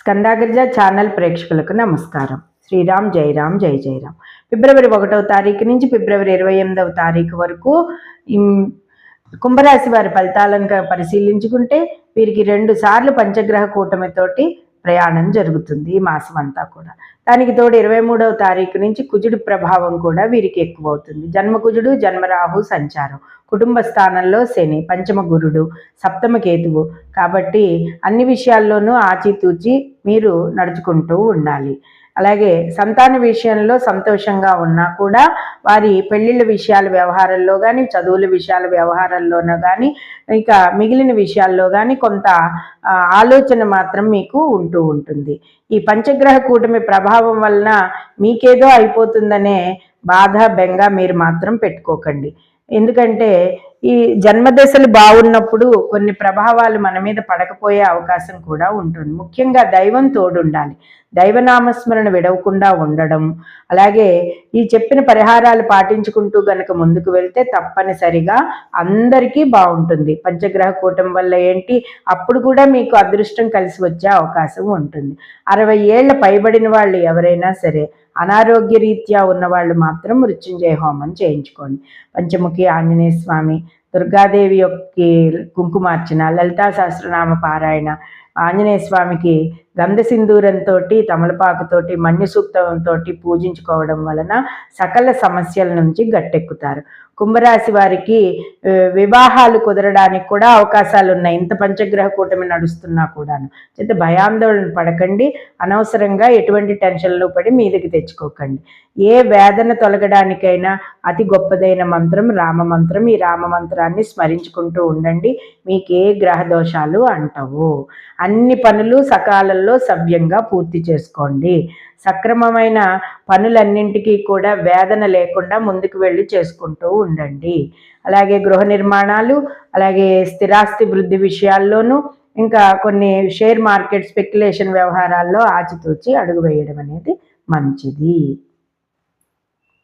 స్కందాగ్రజ channel ప్రేక్షకులకు నమస్కారం. శ్రీరామ్ జయరామ్ జై జయరామ్. ఫిబ్రవరి 1వ తారీఖు నుంచి ఫిబ్రవరి 28వ తారీఖు వరకు కుంభరాశి వారి ఫలితాలను పరిశీలించుకుంటే వీరికి 2 సార్లు పంచగ్రహ కూటమితోటి ప్రయాణం జరుగుతుంది ఈ మాసం అంతా కూడా. దానికి తోడు 23వ తారీఖు నుంచి కుజుడి ప్రభావం కూడా వీరికి ఎక్కువ అవుతుంది. జన్మకుజుడు, జన్మరాహు సంచారం, కుటుంబ స్థానంలో శని, పంచమ గురుడు, సప్తమ కేతువు. కాబట్టి అన్ని విషయాల్లోనూ ఆచితూచి మీరు నడుచుకుంటూ ఉండాలి. అలాగే సంతాన విషయంలో సంతోషంగా ఉన్నా కూడా వారి పెళ్ళిళ్ళ విషయాల వ్యవహారంలో కానీ, చదువుల విషయాల వ్యవహారంలోనూ కానీ, ఇక మిగిలిన విషయాల్లో కానీ కొంత ఆలోచన మాత్రం మీకు ఉంటూ ఉంటుంది. ఈ పంచగ్రహ కూటమి ప్రభావం వలన మీకేదో అయిపోతుందనే బాధ, బెంగ మీరు మాత్రం పెట్టుకోకండి. ఎందుకంటే ఈ జన్మదశలు బాగున్నప్పుడు కొన్ని ప్రభావాలు మన మీద పడకపోయే అవకాశం కూడా ఉంటుంది. ముఖ్యంగా దైవం తోడుండాలి. దైవనామస్మరణ విడవకుండా ఉండడం, అలాగే ఈ చెప్పిన పరిహారాలు పాటించుకుంటూ గనక ముందుకు వెళ్తే తప్పనిసరిగా అందరికీ బాగుంటుంది. పంచగ్రహ కూటమి వల్ల ఏంటి, అప్పుడు కూడా మీకు అదృష్టం కలిసి వచ్చే అవకాశం ఉంటుంది. 60 ఏళ్ల పైబడిన వాళ్ళు ఎవరైనా సరే, అనారోగ్య రీత్యా ఉన్నవాళ్ళు మాత్రం మృత్యుంజయ హోమం చేయించుకోండి. పంచముఖి ఆంజనేయ స్వామి, దుర్గాదేవి యొక్క కుంకుమార్చన, లలితా సహస్రనామ పారాయణ, ఆంజనేయ స్వామికి గంధ సింధూరంతో, తమలపాకుతోటి, మన్య సూక్తంతో పూజించుకోవడం వలన సకల సమస్యల నుంచి గట్టెక్కుతారు. కుంభరాశి వారికి వివాహాలు కుదరడానికి కూడా అవకాశాలు ఉన్నాయి. ఇంత పంచగ్రహ కూటమి నడుస్తున్నా కూడాను. చేత భయాందోళన పడకండి. అనవసరంగా ఎటువంటి టెన్షన్లు పడి మీదకి తెచ్చుకోకండి. ఏ వేదన తొలగడానికైనా అతి గొప్పదైన మంత్రం రామ మంత్రం. ఈ రామ మంత్రాన్ని స్మరించుకుంటూ ఉండండి. మీకు ఏ గ్రహ దోషాలు అంటవు. అన్ని పనులు సకాలంలో సవ్యంగా పూర్తి చేసుకోండి. సక్రమమైన పనులన్నింటికీ కూడా వేదన లేకుండా ముందుకు వెళ్ళి చేసుకుంటూ ఉండండి. అలాగే గృహ నిర్మాణాలు, అలాగే స్థిరాస్తి వృద్ధి విషయాల్లోనూ, ఇంకా కొన్ని షేర్ మార్కెట్ స్పెక్యులేషన్ వ్యవహారాల్లో ఆచితూచి అడుగు వేయడం అనేది మంచిది.